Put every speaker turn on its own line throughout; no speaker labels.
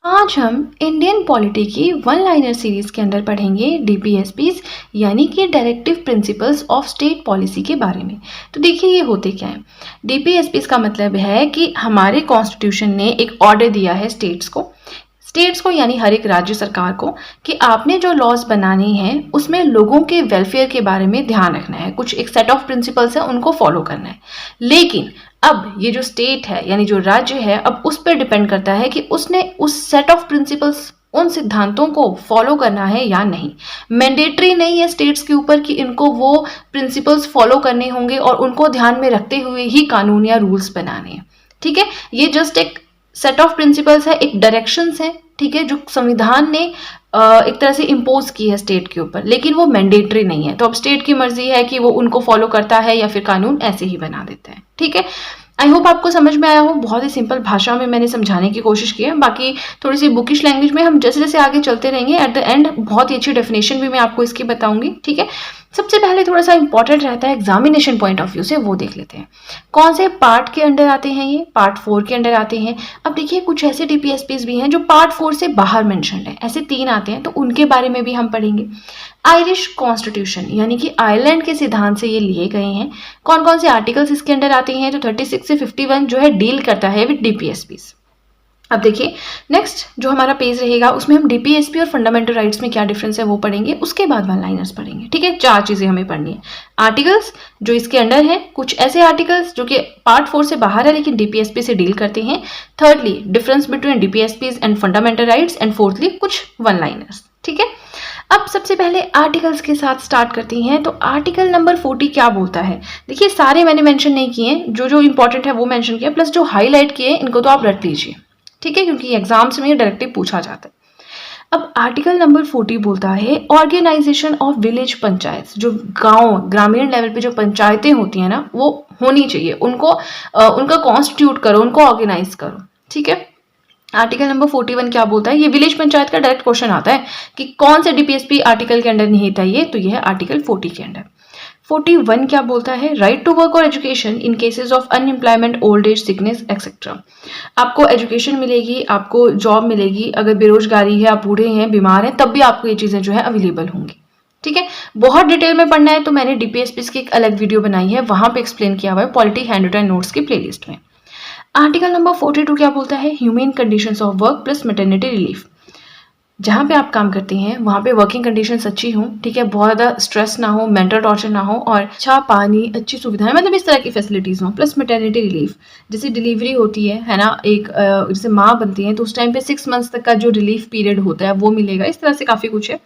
आज हम Indian polity की वन लाइनर सीरीज के अंदर पढ़ेंगे डीपीएसपीज यानी कि directive principles of state policy के बारे में। तो देखिए ये होते क्या है। डीपीएसपीज का मतलब है कि हमारे कॉन्स्टिट्यूशन ने एक ऑर्डर दिया है स्टेट्स को यानी हर एक राज्य सरकार को कि आपने जो लॉज बनाने हैं उसमें लोगों के वेलफेयर के बारे में ध्यान रखना है, कुछ एक सेट ऑफ प्रिंसिपल्स है उनको फॉलो करना है। लेकिन अब ये जो स्टेट है यानी जो राज्य है अब उस पर डिपेंड करता है कि उसने उस सेट ऑफ प्रिंसिपल्स उन सिद्धांतों को फॉलो करना है या नहीं। मैंडेटरी नहीं है स्टेट्स के ऊपर कि इनको वो प्रिंसिपल्स फॉलो करने होंगे और उनको ध्यान में रखते हुए ही कानून या रूल्स बनाने हैं। ठीक है, ये जस्ट एक सेट ऑफ प्रिंसिपल्स है, एक डायरेक्शंस है, ठीक है, जो संविधान ने एक तरह से इम्पोज की है स्टेट के ऊपर, लेकिन वो मैंडेटरी नहीं है। तो अब स्टेट की मर्जी है कि वो उनको फॉलो करता है या फिर कानून ऐसे ही बना देता है। ठीक है, आई होप आपको समझ में आया हो। बहुत ही सिंपल भाषा में मैंने समझाने की कोशिश की है, बाकी थोड़ी सी बुकिश लैंग्वेज में हम जैसे जैसे आगे चलते रहेंगे। एट द एंड बहुत ही अच्छी डेफिनेशन भी मैं आपको इसकी बताऊंगी। ठीक है, सबसे पहले थोड़ा सा इंपॉर्टेंट रहता है एग्जामिनेशन पॉइंट ऑफ व्यू से, वो देख लेते हैं कौन से पार्ट के अंडर आते हैं। ये पार्ट 4 के अंडर आते हैं। अब देखिए कुछ ऐसे डीपीएसपीज भी हैं जो पार्ट 4 से बाहर मेंशन्ड है, ऐसे 3 आते हैं, तो उनके बारे में भी हम पढ़ेंगे। आयरिश कॉन्स्टिट्यूशन यानी कि आयरलैंड के सिद्धांत से ये लिए गए हैं। कौन कौन से आर्टिकल्स इसके अंडर आते हैं, तो 36 से 51 जो है डील करता है विद डीपीएसपीज। अब देखिए नेक्स्ट जो हमारा पेज रहेगा उसमें हम डीपीएसपी और फंडामेंटल राइट्स में क्या डिफरेंस है वो पढ़ेंगे। उसके बाद वन लाइनर्स पढ़ेंगे। ठीक है, 4 चीजें हमें पढ़नी है। आर्टिकल्स जो इसके अंडर है, कुछ ऐसे आर्टिकल्स जो कि पार्ट 4 से बाहर है लेकिन डीपीएसपी से डील करते हैं। Thirdly difference between DPSPs and fundamental rights, and fourthly कुछ वन लाइनर्स। ठीक है, अब सबसे पहले आर्टिकल्स के साथ स्टार्ट करती हैं। तो आर्टिकल नंबर 40 क्या बोलता है। देखिए सारे मैंने मेंशन नहीं किए, जो जो इंपॉर्टेंट है वो मेंशन किया, प्लस जो हाईलाइट किए इनको तो आप रट लीजिए। ठीक है, क्योंकि एग्जाम्स में डायरेक्टली पूछा जाता है। अब आर्टिकल नंबर 40 बोलता है ऑर्गेनाइजेशन ऑफ विलेज पंचायत। जो गांव ग्रामीण लेवल पे जो पंचायतें होती हैं ना वो होनी चाहिए, उनको उनका कॉन्स्टिट्यूट करो, उनको ऑर्गेनाइज करो। ठीक है, आर्टिकल नंबर 41 क्या बोलता है। ये विलेज पंचायत का डायरेक्ट क्वेश्चन आता है कि कौन से डीपीएसपी आर्टिकल के अंडर नहीं था ये, तो यह है आर्टिकल 40 के अंडर। 41 क्या बोलता है, राइट टू वर्क और education in cases of unemployment, old age, sickness etcetera. आपको एजुकेशन मिलेगी, आपको जॉब मिलेगी, अगर बेरोजगारी है, आप बूढ़े हैं, बीमार हैं, तब भी आपको ये चीजें जो है अवेलेबल होंगी। ठीक है, बहुत डिटेल में पढ़ना है तो मैंने डीपीएसपी की एक अलग वीडियो बनाई है, वहां पे एक्सप्लेन किया हुआ है पॉलिटी हैंड रिटन नोट्स की प्लेलिस्ट में। आर्टिकल नंबर 42 क्या बोलता है, human conditions of work plus maternity relief. जहाँ पे आप काम करते हैं वहाँ पे वर्किंग कंडीशंस अच्छी हों, ठीक है, बहुत ज़्यादा स्ट्रेस ना हो, मेंटल टॉर्चर ना हो, और अच्छा पानी, अच्छी सुविधाएं, मतलब इस तरह की फैसिलिटीज़ हों, प्लस मैटरनिटी रिलीफ। जैसे डिलीवरी होती है ना, एक जैसे माँ बनती है तो उस टाइम पे 6 मंथ्स तक का जो रिलीफ पीरियड होता है वो मिलेगा। इस तरह से काफ़ी कुछ है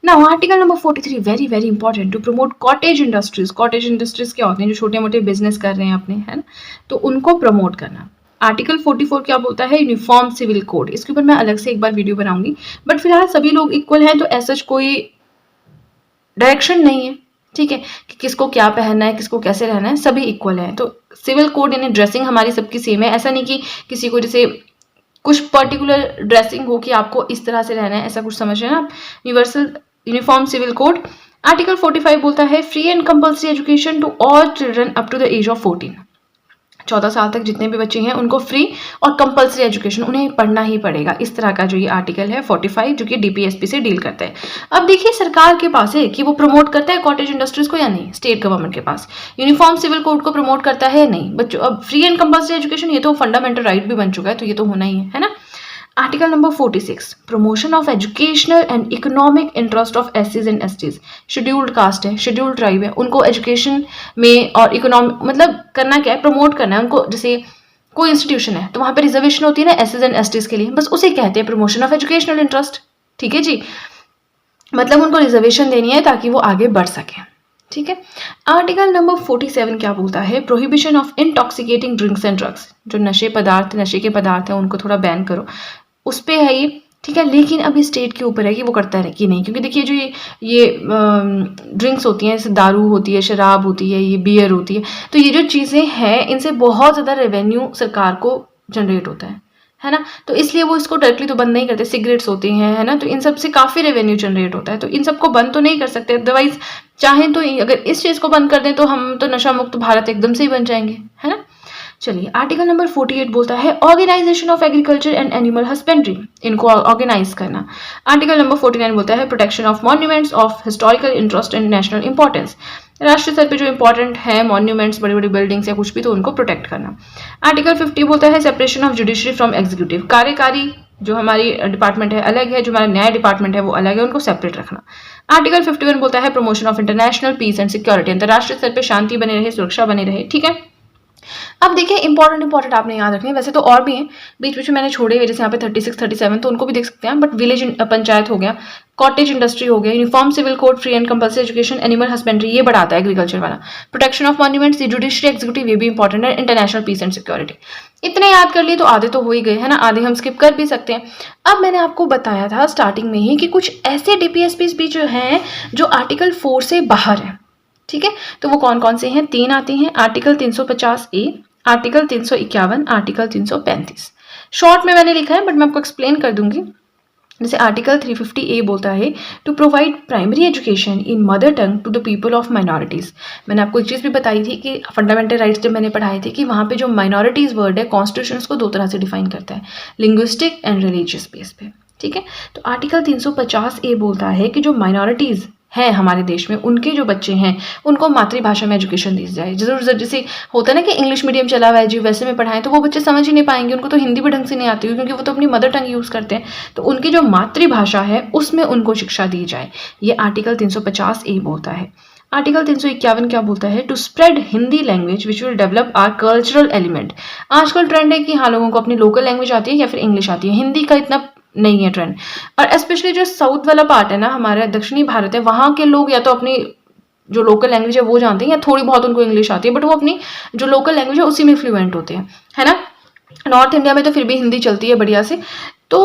ना। Article number 43 very very important, to promote cottage industries. Cottage industries क्या होते हैं, जो छोटे मोटे बिजनेस कर रहे हैं अपने, है ना, तो उनको प्रमोट करना। आर्टिकल 44 क्या बोलता है, यूनिफॉर्म सिविल कोड। इसके ऊपर मैं अलग से एक बार वीडियो बनाऊंगी, बट फिलहाल सभी लोग इक्वल हैं तो ऐसा कोई डायरेक्शन नहीं है। ठीक है, कि किसको क्या पहनना है, किसको कैसे रहना है, सभी इक्वल है। तो सिविल कोड यानी ड्रेसिंग हमारी सबकी सेम है। ऐसा नहीं कि किसी को जैसे कुछ पर्टिकुलर ड्रेसिंग हो कि आपको इस तरह से रहना है, ऐसा कुछ समझ रहे हैं आप। Universal uniform civil code. Article 45 बोलता है free and compulsory education to all children up to the age of 14। 14 साल तक जितने भी बच्चे हैं उनको फ्री और कंपल्सरी एजुकेशन, उन्हें पढ़ना ही पड़ेगा। इस तरह का जो ये आर्टिकल है 45 जो कि डीपीएसपी से डील करता है। अब देखिए सरकार के पास है कि वो प्रमोट करता है कॉटेज इंडस्ट्रीज को या नहीं। स्टेट गवर्नमेंट के पास यूनिफॉर्म सिविल कोड को प्रमोट करता है या नहीं। बच्चों अब फ्री एंड कंपल्सरी एजुकेशन ये तो फंडामेंटल राइट भी बन चुका है, तो ये तो होना ही है ना। Article number 46 promotion of educational and economic interest of एससीज एंड एसटीज। शेड्यूल्ड कास्ट है, शेड्यूल्ड ट्राइब है, उनको एजुकेशन में और इकोनॉमिक मतलब करना क्या है, प्रमोट करना है उनको। जैसे कोई इंस्टीट्यूशन है तो वहां पे रिजर्वेशन होती है ना एससीज एंड एसटीज के लिए, बस उसे कहते हैं प्रमोशन ऑफ एजुकेशनल इंटरेस्ट। ठीक है जी, मतलब उनको रिजर्वेशन देनी है ताकि वो आगे बढ़ सके। ठीक है, आर्टिकल नंबर 47 क्या बोलता है, prohibition of intoxicating drinks and drugs. जो नशे के पदार्थ हैं उनको थोड़ा बैन करो, उस पे है ये। ठीक है, लेकिन अभी स्टेट के ऊपर है कि वो करता है कि नहीं, क्योंकि देखिए जो ये ड्रिंक्स होती हैं, जैसे दारू होती है, शराब होती है, ये बियर होती है, तो ये जो चीज़ें हैं इनसे बहुत ज़्यादा रेवेन्यू सरकार को जनरेट होता है ना, तो इसलिए वो इसको डायरेक्टली तो बंद नहीं करते। सिगरेट्स होते हैं, है ना, तो इन सब से काफ़ी रेवेन्यू जनरेट होता है, तो इन सबको बंद तो नहीं कर सकते। अदरवाइज चाहें तो अगर इस चीज़ को बंद कर दें तो हम तो नशा मुक्त भारत एकदम से ही बन जाएंगे, है ना। चलिए, आर्टिकल नंबर 48 बोलता है organisation of agriculture and animal husbandry, इनको ऑर्गेनाइज करना। आर्टिकल नंबर 49 बोलता है protection of monuments of historical interest and national importance, राष्ट्रीय स्तर पे जो इंपॉर्टेंट है मॉन्यूमेंट्स, बड़ी बड़ी बिल्डिंग्स या कुछ भी, तो उनको प्रोटेक्ट करना। आर्टिकल 50 बोलता है separation of judiciary from executive, कार्यकारी जो हमारी डिपार्टमेंट है अलग है, जो हमारा न्याय डिपार्टमेंट है वो अलग है, उनको सेपरेट रखना। आर्टिकल 51 बोलता है promotion of international peace and security, अंतरराष्ट्रीय स्तर पे शांति बने रहे, सुरक्षा बनी रहे। ठीक है, अब देखिए इंपॉर्टेंट आपने याद रखने, वैसे तो और भी हैं, बीच बीच में मैंने छोड़े हुए, जैसे यहाँ पे 36 37 तो उनको भी देख सकते हैं, बट विलेज पंचायत हो गया, कॉटेज इंडस्ट्री हो गया, uniform civil code, free and compulsory education, animal husbandry, ये बढ़ाता है एग्रीकल्चर वाला, protection of monuments, judiciary executive, ये भी इंपॉर्टेंट है, इंटरनेशनल पीस एंड सिक्योरिटी। इतने याद कर लिए तो आधे तो हो ही गए है ना, आधे हम स्किप कर भी सकते हैं। अब मैंने आपको बताया था स्टार्टिंग में ही कि कुछ ऐसे डीपीएसपीस भी जो हैं जो आर्टिकल 4 से बाहर है। ठीक है, तो वो कौन कौन से हैं? 3 आते हैं, article 350A, article 351, article 335। Short में मैंने लिखा है बट मैं आपको एक्सप्लेन कर दूंगी। जैसे आर्टिकल 350A बोलता है to provide primary education in mother tongue to the people of minorities. मैंने आपको एक चीज़ भी बताई थी कि फंडामेंटल राइट्स जब मैंने पढ़ाए थे कि वहाँ पे जो माइनॉरिटीज़ वर्ड है कॉन्स्टिट्यूशन को 2 तरह से डिफाइन करता है, लिंग्विस्टिक एंड रिलीजियस बेस पे। ठीक है, तो आर्टिकल 350A बोलता है कि जो माइनॉरिटीज़ है हमारे देश में, उनके जो बच्चे हैं उनको मातृभाषा में एजुकेशन दी जाए। जरूर जैसे होता है ना कि इंग्लिश मीडियम चला हुआ है जी, वैसे में पढ़ाएं तो वो बच्चे समझ ही नहीं पाएंगे, उनको तो हिंदी भी ढंग से नहीं आती क्योंकि वो तो अपनी मदर टंग यूज़ करते हैं, तो उनकी जो मातृभाषा है उसमें उनको शिक्षा दी जाए, ये आर्टिकल 350A बोलता है। आर्टिकल 351 क्या बोलता है? To spread Hindi language which will develop our cultural element. आजकल ट्रेंड है कि हाँ लोगों को अपनी लोकल लैंग्वेज आती है या फिर इंग्लिश आती है, हिंदी का इतना नहीं है ट्रेंड। और स्पेशली जो साउथ वाला पार्ट है ना, हमारा दक्षिणी भारत है, वहाँ के लोग या तो अपनी जो लोकल लैंग्वेज है वो जानते हैं या थोड़ी बहुत उनको इंग्लिश आती है, बट वो अपनी जो लोकल लैंग्वेज है उसी में फ्लुएंट होते हैं, है ना। नॉर्थ इंडिया में तो फिर भी हिंदी चलती है बढ़िया से। तो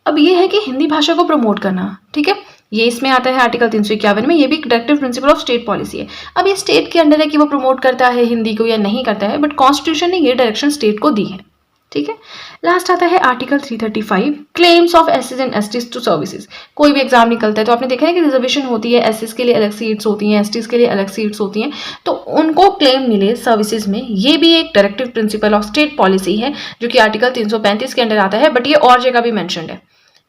अब ये है कि हिंदी भाषा को प्रमोट करना, ठीक है, ये इसमें आता है आर्टिकल 351 में। ये भी एक directive principle of state policy है। अब ये स्टेट के अंडर है कि वो प्रमोट करता है हिंदी को या नहीं करता है, बट कॉन्स्टिट्यूशन ने ये डायरेक्शन स्टेट को दी है। ठीक है, लास्ट आता है आर्टिकल 335, क्लेम्स ऑफ एससीज एंड एसटीज टू सर्विसेज। कोई भी एग्जाम निकलता है तो आपने देखा है कि रिजर्वेशन होती है, एससीज के लिए अलग सीट्स होती हैं, एसटीज के लिए अलग सीट्स होती हैं, तो उनको क्लेम मिले सर्विसेज में। ये भी एक directive principle of state policy है जो कि आर्टिकल 335 के अंडर आता है, बट ये और जगह भी मैंशनड है।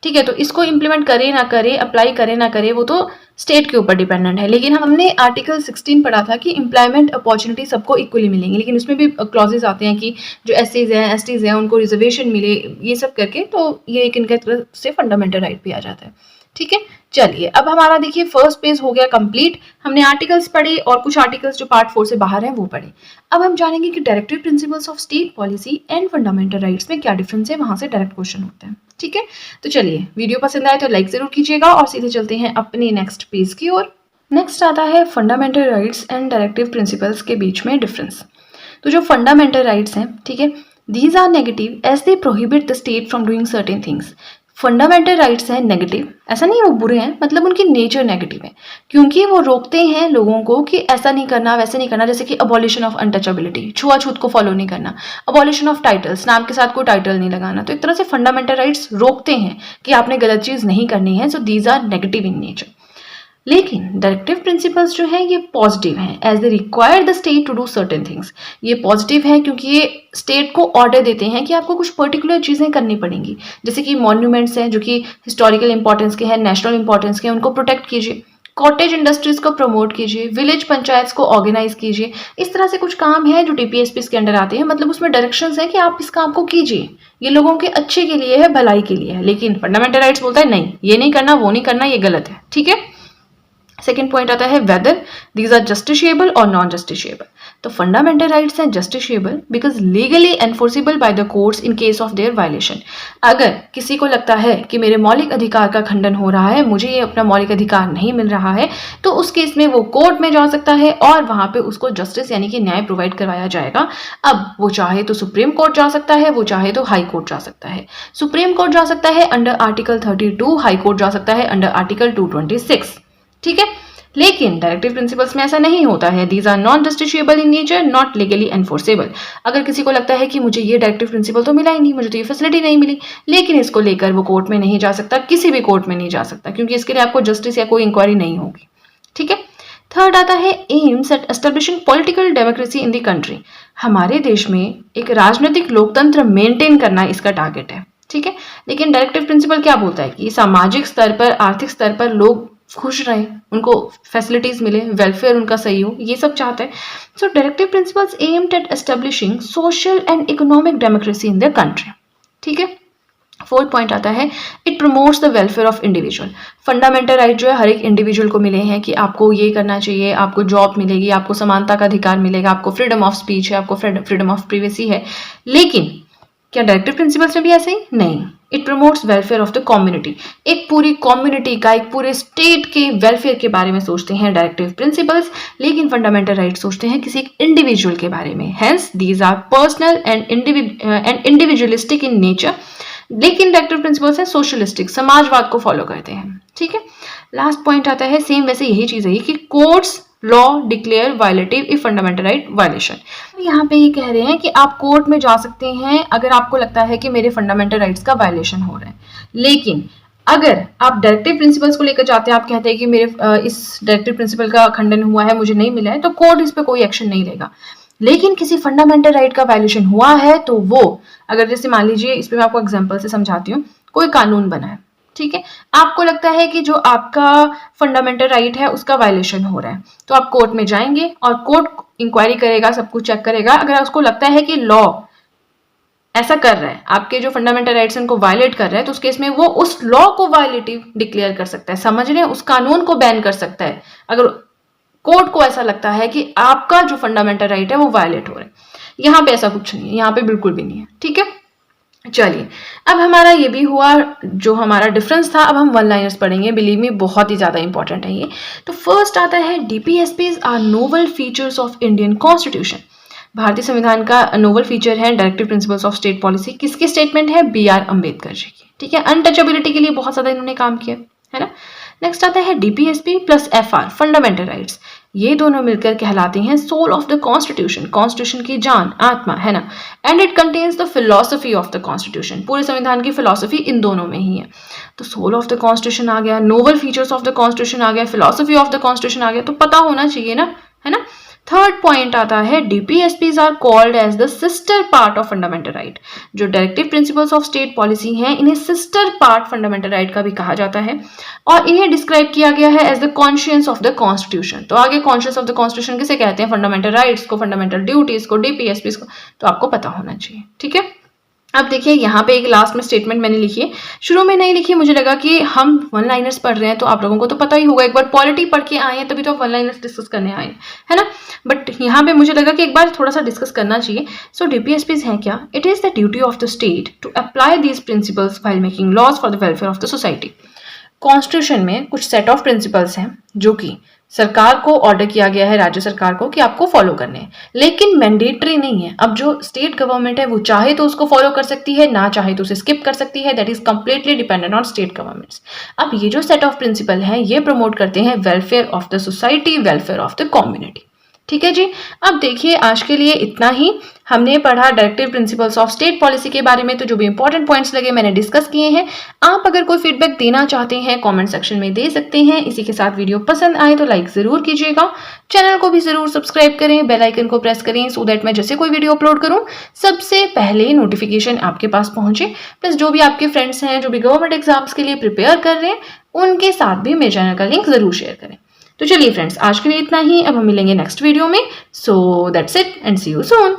ठीक है, तो इसको इम्प्लीमेंट करे ना करे, अप्लाई करे ना करे, वो तो स्टेट के ऊपर डिपेंडेंट है। लेकिन हमने आर्टिकल 16 पढ़ा था कि एम्प्लॉयमेंट अपॉर्चुनिटी सबको इक्वली मिलेंगी, लेकिन उसमें भी क्लॉजेज आते हैं कि जो एससीज हैं एसटीज हैं उनको रिजर्वेशन मिले, ये सब करके, तो ये एक इनके तरफ से फंडामेंटल राइट भी आ जाता है। ठीक है, चलिए अब हमारा देखिए फर्स्ट पेज हो गया कंप्लीट। हमने आर्टिकल्स पढ़े और कुछ आर्टिकल्स जो पार्ट 4 से बाहर हैं वो पढ़े। अब हम जानेंगे कि directive principles of state policy and fundamental rights में क्या डिफरेंस है, वहां से डायरेक्ट क्वेश्चन होते हैं। ठीक है, तो चलिए वीडियो पसंद आए तो लाइक जरूर कीजिएगा और सीधे चलते हैं अपने नेक्स्ट पेज की ओर। नेक्स्ट आता है fundamental rights and directive principles के बीच में डिफरेंस। तो जो फंडामेंटल राइट्स हैं, ठीक है, these are negative as they prohibit the state from doing certain things. Fundamental rights हैं नेगेटिव, ऐसा नहीं वो बुरे हैं, मतलब उनकी नेचर नेगेटिव है, क्योंकि वो रोकते हैं लोगों को कि ऐसा नहीं करना वैसे नहीं करना। जैसे कि अबॉलिशन ऑफ अनटचेबिलिटी, छुआछूत को फॉलो नहीं करना, अबॉलिशन ऑफ टाइटल्स, नाम के साथ कोई टाइटल नहीं लगाना। तो एक तरह से फंडामेंटल राइट्स रोकते हैं कि आपने गलत चीज़ नहीं करनी है। So these are negative in nature. लेकिन डायरेक्टिव प्रिंसिपल्स जो हैं ये पॉजिटिव हैं, as they require the state to do certain things. ये पॉजिटिव है क्योंकि ये स्टेट को ऑर्डर देते हैं कि आपको कुछ पर्टिकुलर चीज़ें करनी पड़ेंगी। जैसे कि मॉन्यूमेंट्स हैं जो कि हिस्टोरिकल इंपॉर्टेंस के हैं, नेशनल इंपॉर्टेंस के हैं, उनको प्रोटेक्ट कीजिए, कॉटेज इंडस्ट्रीज को प्रमोट कीजिए, विलेज पंचायत को ऑर्गेनाइज कीजिए। इस तरह से कुछ काम है जो डीपीएसपीस के अंडर आते हैं, मतलब उसमें डायरेक्शंस है कि आप इस काम को कीजिए, ये लोगों के अच्छे के लिए है, भलाई के लिए है। लेकिन फंडामेंटल राइट्स बोलता है नहीं, ये नहीं करना, वो नहीं करना, ये गलत है। ठीक है, सेकेंड पॉइंट आता है वेदर दीज आर जस्टिशिएबल और नॉन जस्टिशिएबल। तो फंडामेंटल राइट्स हैं justiciable because legally enforceable by the courts in case of their violation. अगर किसी को लगता है कि मेरे मौलिक अधिकार का खंडन हो रहा है, मुझे ये अपना मौलिक अधिकार नहीं मिल रहा है, तो उस केस में वो कोर्ट में जा सकता है और वहां पे उसको जस्टिस यानी कि न्याय प्रोवाइड करवाया जाएगा। अब वो चाहे तो सुप्रीम कोर्ट जा सकता है, वो चाहे तो हाई कोर्ट जा सकता है। सुप्रीम कोर्ट जा सकता है अंडर आर्टिकल 32, हाई कोर्ट जा सकता है अंडर आर्टिकल 226। ठीक है, लेकिन डायरेक्टिव प्रिंसिपल्स में ऐसा नहीं होता है। These are non justiciable in nature, not legally enforceable. अगर किसी को लगता है कि मुझे ये डायरेक्टिव प्रिंसिपल तो मिला ही नहीं, मुझे तो ये फैसिलिटी नहीं मिली, लेकिन इसको लेकर वो कोर्ट में नहीं जा सकता, किसी भी कोर्ट में नहीं जा सकता, क्योंकि इसके लिए आपको जस्टिस या कोई इंक्वायरी नहीं होगी। ठीक है, थर्ड आता है aims at establishing political democracy in the country. हमारे देश में एक राजनीतिक लोकतंत्र मेंटेन करना इसका टारगेट है, ठीक है। लेकिन डायरेक्टिव प्रिंसिपल क्या बोलता है कि सामाजिक स्तर पर, आर्थिक स्तर पर लोग खुश रहे, उनको फैसिलिटीज मिले, वेलफेयर उनका सही हो, ये सब चाहता है। So directive principles aimed at establishing social and economic democracy in the country, ठीक है। फोर्थ पॉइंट आता है it promotes the welfare of individual. Fundamental right जो है हर एक इंडिविजुअल को मिले हैं कि आपको ये करना चाहिए, आपको जॉब मिलेगी, आपको समानता का अधिकार मिलेगा, आपको फ्रीडम ऑफ स्पीच है, आपको फ्रीडम ऑफ प्रिवेसी है। लेकिन क्या डायरेक्टिव प्रिंसिपल्स में भी ऐसे ही? नहीं। It promotes welfare of the community. एक पूरी कम्युनिटी का, एक पूरे स्टेट के वेलफेयर के बारे में सोचते हैं डायरेक्टिव प्रिंसिपल्स, लेकिन फंडामेंटल राइट सोचते हैं किसी एक इंडिविजुअल के बारे में। Hence these are personal and individualistic in nature. लेकिन डायरेक्टिव प्रिंसिपल्स है सोशलिस्टिक, समाजवाद को फॉलो करते हैं, ठीक है। लास्ट पॉइंट आता है सेम वैसे यही चीज है कि courts law declare violative if fundamental right violation. यहाँ पे ये कह रहे हैं कि आप कोर्ट में जा सकते हैं अगर आपको लगता है कि मेरे फंडामेंटल राइट्स का वायलेशन हो रहा है। लेकिन अगर आप डायरेक्टिव प्रिंसिपल्स को लेकर जाते हैं, आप कहते हैं कि मेरे इस डायरेक्टिव प्रिंसिपल का खंडन हुआ है, मुझे नहीं मिला है, तो कोर्ट इस पर कोई एक्शन नहीं लेगा। लेकिन किसी फंडामेंटल राइट का वायलेशन हुआ है तो वो, अगर जैसे मान लीजिए, इस पे मैं आपको एग्जांपल से समझाती हूँ, कोई कानून बना है, ठीक है, आपको लगता है कि जो आपका फंडामेंटल राइट है उसका वायलेशन हो रहा है, तो आप कोर्ट में जाएंगे और कोर्ट इंक्वायरी करेगा, सब कुछ चेक करेगा। अगर उसको लगता है कि लॉ ऐसा कर रहा है, आपके जो फंडामेंटल राइट्स उनको वायलेट कर रहा है, तो उस केस में वो उस लॉ को वायलेटिव डिक्लेयर कर सकता है, समझ रहे हैं, उस कानून को बैन कर सकता है, अगर कोर्ट को ऐसा लगता है कि आपका जो फंडामेंटल राइट है वो वायलेट हो रहा है। यहाँ पे ऐसा कुछ नहीं है, यहाँ पे बिल्कुल भी नहीं है, ठीक है। चलिए, अब हमारा ये भी हुआ जो हमारा डिफरेंस था। अब हम वन लाइनर्स पढ़ेंगे, बिलीव मी बहुत ही ज्यादा इंपॉर्टेंट है ये। तो फर्स्ट आता है DPSPs are novel features of Indian constitution. भारतीय संविधान का नोवल फीचर है directive principles of state policy. किसकी स्टेटमेंट है? BR अम्बेडकर जी की, ठीक है। अनटचेबिलिटी के लिए बहुत ज्यादा इन्होंने काम किया है ना। नेक्स्ट आता है DPSP plus FR fundamental rights. ये दोनों मिलकर कहलाते हैं soul of the constitution, constitution की जान, आत्मा, है ना। And it contains the philosophy of the constitution, पूरे संविधान की फिलोसफी इन दोनों में ही है। तो सोल ऑफ द कॉन्स्टिट्यूशन आ गया, novel features of the constitution आ गया, फिलोसफी ऑफ द कॉन्स्टिट्यूशन आ गया, तो पता होना चाहिए ना, है ना। थर्ड पॉइंट आता है DPSPs are called as the sister part of fundamental right. जो directive principles of state policy हैं, इन्हें सिस्टर पार्ट फंडामेंटल राइट का भी कहा जाता है, और इन्हें डिस्क्राइब किया गया है as the conscious of the constitution. तो आगे कॉन्शियस ऑफ द कॉन्स्टिट्यूशन किसे कहते हैं? फंडामेंटल राइट्स को, फंडामेंटल ड्यूटीज को, डीपीएसपीज को, तो आपको पता होना चाहिए, ठीक है। अब देखिए यहाँ पे एक लास्ट में स्टेटमेंट मैंने लिखी है, शुरू में नहीं लिखी, मुझे लगा कि हम वन लाइनर्स पढ़ रहे हैं तो आप लोगों को तो पता ही होगा, एक बार पॉलिटी पढ़ के आए हैं तभी तो वन लाइनर्स डिस्कस करने आए हैं, है ना। बट यहाँ पे मुझे लगा कि एक बार थोड़ा सा डिस्कस करना चाहिए। सो डीपीएसपीज हैं क्या? It is the duty of the state to apply these principles while making laws for the welfare of the society. Constitution में कुछ सेट ऑफ प्रिंसिपल्स हैं जो कि सरकार को ऑर्डर किया गया है, राज्य सरकार को, कि आपको फॉलो करने हैं, लेकिन मैंडेटरी नहीं है। अब जो स्टेट गवर्नमेंट है वो चाहे तो उसको फॉलो कर सकती है, ना चाहे तो उसे स्किप कर सकती है, that is completely dependent on state governments. अब ये जो सेट ऑफ प्रिंसिपल हैं ये प्रमोट करते हैं welfare of the society, welfare of the community, ठीक है जी। अब देखिए आज के लिए इतना ही। हमने पढ़ा directive principles of state policy के बारे में, तो जो भी इंपॉर्टेंट पॉइंट्स लगे मैंने डिस्कस किए हैं। आप अगर कोई फीडबैक देना चाहते हैं कमेंट सेक्शन में दे सकते हैं। इसी के साथ वीडियो पसंद आए तो लाइक जरूर कीजिएगा, चैनल को भी जरूर सब्सक्राइब करें, बेल आइकन को प्रेस करें, सो दैट मैं जैसे कोई वीडियो अपलोड करूं सबसे पहले नोटिफिकेशन आपके पास पहुंचे। प्लस जो भी आपके फ्रेंड्स हैं जो भी गवर्नमेंट एग्जाम्स के लिए प्रिपेयर कर रहे हैं उनके साथ भी मेरे चैनल का लिंक जरूर शेयर करें। तो चलिए फ्रेंड्स, आज के लिए इतना ही। अब हम मिलेंगे नेक्स्ट वीडियो में। So that's it and see you soon.